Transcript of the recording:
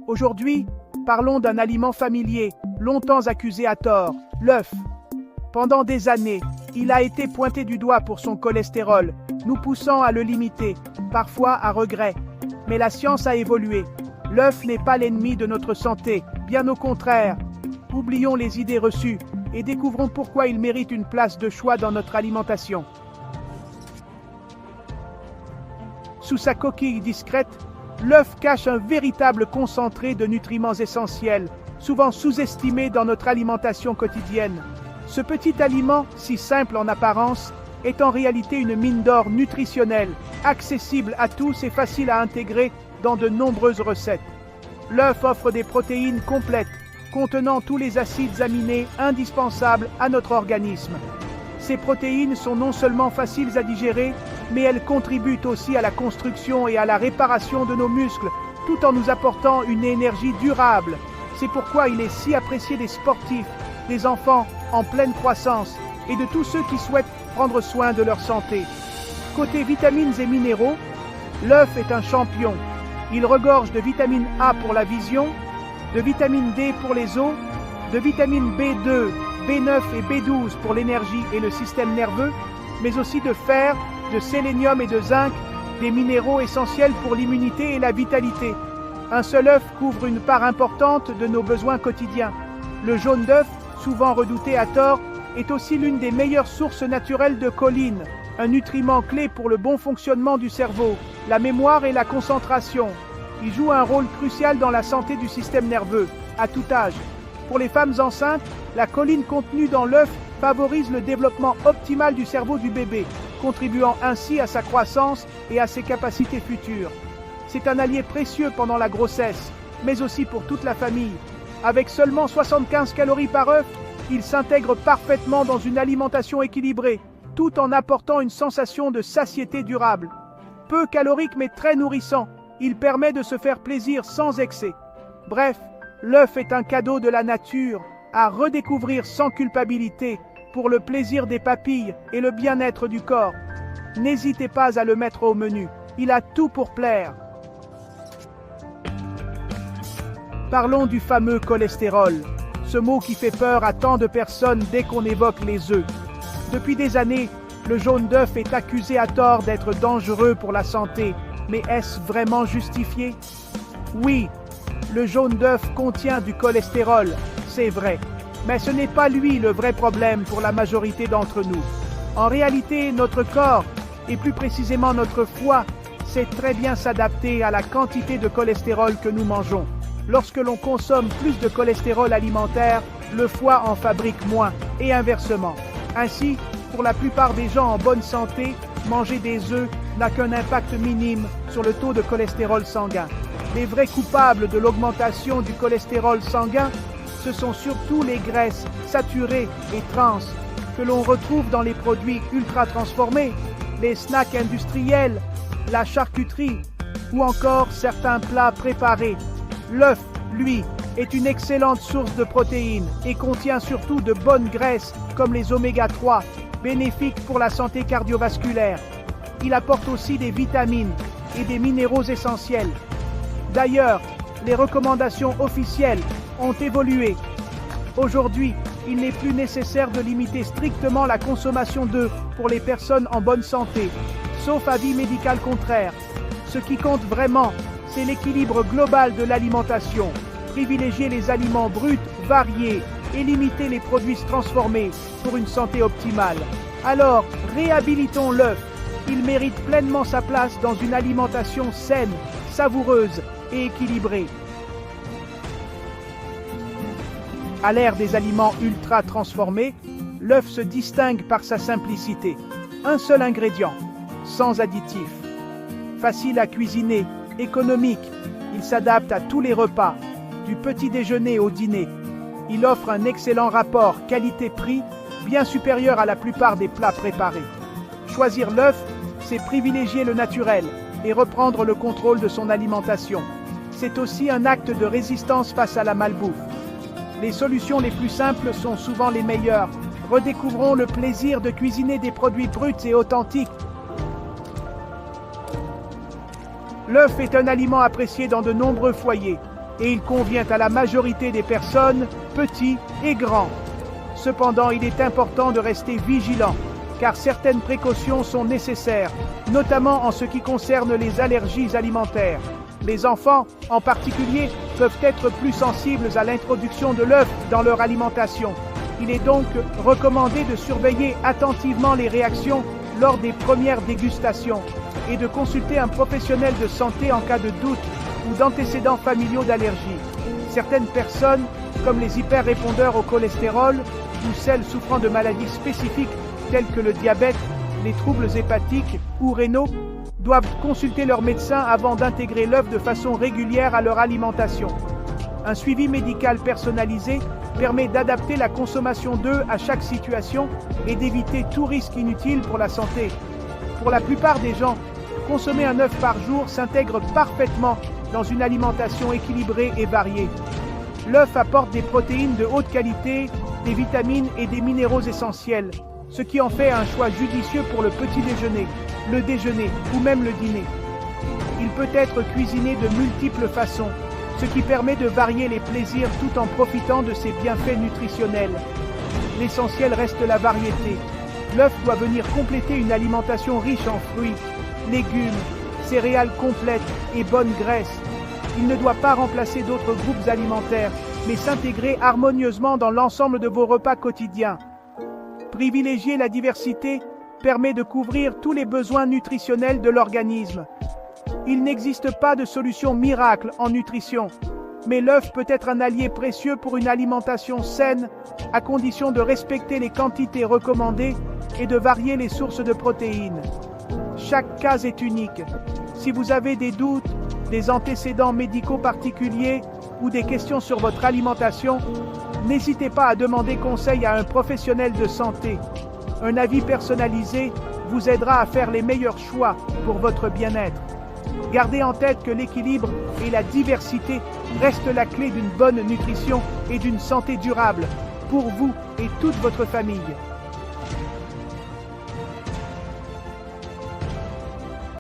Aujourd'hui, parlons d'un aliment familier, longtemps accusé à tort, l'œuf. Pendant des années, il a été pointé du doigt pour son cholestérol, nous poussant à le limiter, parfois à regret. Mais la science a évolué. L'œuf n'est pas l'ennemi de notre santé, bien au contraire. Oublions les idées reçues et découvrons pourquoi il mérite une place de choix dans notre alimentation. Sous sa coquille discrète, l'œuf cache un véritable concentré de nutriments essentiels, souvent sous-estimé dans notre alimentation quotidienne. Ce petit aliment, si simple en apparence, est en réalité une mine d'or nutritionnelle, accessible à tous et facile à intégrer dans de nombreuses recettes. L'œuf offre des protéines complètes, contenant tous les acides aminés indispensables à notre organisme. Ces protéines sont non seulement faciles à digérer, mais elles contribuent aussi à la construction et à la réparation de nos muscles, tout en nous apportant une énergie durable. C'est pourquoi il est si apprécié des sportifs, des enfants en pleine croissance et de tous ceux qui souhaitent prendre soin de leur santé. Côté vitamines et minéraux, l'œuf est un champion. Il regorge de vitamine A pour la vision, de vitamine D pour les os, de vitamine B2, B9 et B12 pour l'énergie et le système nerveux, mais aussi de fer, de sélénium et de zinc, des minéraux essentiels pour l'immunité et la vitalité. Un seul œuf couvre une part importante de nos besoins quotidiens. Le jaune d'œuf, souvent redouté à tort, est aussi l'une des meilleures sources naturelles de choline, un nutriment clé pour le bon fonctionnement du cerveau, la mémoire et la concentration. Il joue un rôle crucial dans la santé du système nerveux, à tout âge. Pour les femmes enceintes, la choline contenue dans l'œuf favorise le développement optimal du cerveau du bébé, contribuant ainsi à sa croissance et à ses capacités futures. C'est un allié précieux pendant la grossesse, mais aussi pour toute la famille. Avec seulement 75 calories par œuf, il s'intègre parfaitement dans une alimentation équilibrée, tout en apportant une sensation de satiété durable. Peu calorique mais très nourrissant, il permet de se faire plaisir sans excès. Bref, l'œuf est un cadeau de la nature, à redécouvrir sans culpabilité, pour le plaisir des papilles et le bien-être du corps. N'hésitez pas à le mettre au menu, il a tout pour plaire. Parlons du fameux cholestérol, ce mot qui fait peur à tant de personnes dès qu'on évoque les œufs. Depuis des années, le jaune d'œuf est accusé à tort d'être dangereux pour la santé, mais est-ce vraiment justifié? Oui, le jaune d'œuf contient du cholestérol, c'est vrai, mais ce n'est pas lui le vrai problème pour la majorité d'entre nous. En réalité, notre corps, et plus précisément notre foie, sait très bien s'adapter à la quantité de cholestérol que nous mangeons. Lorsque l'on consomme plus de cholestérol alimentaire, le foie en fabrique moins, et inversement. Ainsi, pour la plupart des gens en bonne santé, manger des œufs n'a qu'un impact minime sur le taux de cholestérol sanguin. Les vrais coupables de l'augmentation du cholestérol sanguin, ce sont surtout les graisses saturées et trans que l'on retrouve dans les produits ultra transformés, les snacks industriels, la charcuterie ou encore certains plats préparés. L'œuf, lui, est une excellente source de protéines et contient surtout de bonnes graisses comme les oméga 3, bénéfiques pour la santé cardiovasculaire. Il apporte aussi des vitamines et des minéraux essentiels. D'ailleurs, les recommandations officielles ont évolué. Aujourd'hui, il n'est plus nécessaire de limiter strictement la consommation d'œufs pour les personnes en bonne santé, sauf avis médical contraire. Ce qui compte vraiment, c'est l'équilibre global de l'alimentation. Privilégier les aliments bruts, variés et limiter les produits transformés pour une santé optimale. Alors, réhabilitons l'œuf. Il mérite pleinement sa place dans une alimentation saine, savoureuse et équilibrée. À l'ère des aliments ultra transformés, l'œuf se distingue par sa simplicité. Un seul ingrédient, sans additifs. Facile à cuisiner, économique, il s'adapte à tous les repas, du petit déjeuner au dîner. Il offre un excellent rapport qualité-prix, bien supérieur à la plupart des plats préparés. Choisir l'œuf, c'est privilégier le naturel et reprendre le contrôle de son alimentation. C'est aussi un acte de résistance face à la malbouffe. Les solutions les plus simples sont souvent les meilleures. Redécouvrons le plaisir de cuisiner des produits bruts et authentiques. L'œuf est un aliment apprécié dans de nombreux foyers. et il convient à la majorité des personnes, petits et grands. Cependant, il est important de rester vigilant, car certaines précautions sont nécessaires, notamment en ce qui concerne les allergies alimentaires. Les enfants, en particulier, peuvent être plus sensibles à l'introduction de l'œuf dans leur alimentation. Il est donc recommandé de surveiller attentivement les réactions lors des premières dégustations et de consulter un professionnel de santé en cas de doute ou d'antécédents familiaux d'allergie. Certaines personnes, comme les hyperrépondeurs au cholestérol ou celles souffrant de maladies spécifiques telles que le diabète, les troubles hépatiques ou rénaux, doivent consulter leur médecin avant d'intégrer l'œuf de façon régulière à leur alimentation. Un suivi médical personnalisé permet d'adapter la consommation d'œufs à chaque situation et d'éviter tout risque inutile pour la santé. Pour la plupart des gens, consommer un œuf par jour s'intègre parfaitement dans une alimentation équilibrée et variée. L'œuf apporte des protéines de haute qualité, des vitamines et des minéraux essentiels, ce qui en fait un choix judicieux pour le petit déjeuner, le déjeuner ou même le dîner. Il peut être cuisiné de multiples façons, ce qui permet de varier les plaisirs tout en profitant de ses bienfaits nutritionnels. L'essentiel reste la variété. L'œuf doit venir compléter une alimentation riche en fruits, légumes, céréales complètes et bonnes graisses. Il ne doit pas remplacer d'autres groupes alimentaires, mais s'intégrer harmonieusement dans l'ensemble de vos repas quotidiens. Privilégier la diversité permet de couvrir tous les besoins nutritionnels de l'organisme. Il n'existe pas de solution miracle en nutrition, mais l'œuf peut être un allié précieux pour une alimentation saine, à condition de respecter les quantités recommandées et de varier les sources de protéines. Chaque cas est unique. Si vous avez des doutes, des antécédents médicaux particuliers ou des questions sur votre alimentation, n'hésitez pas à demander conseil à un professionnel de santé. Un avis personnalisé vous aidera à faire les meilleurs choix pour votre bien-être. Gardez en tête que l'équilibre et la diversité restent la clé d'une bonne nutrition et d'une santé durable pour vous et toute votre famille.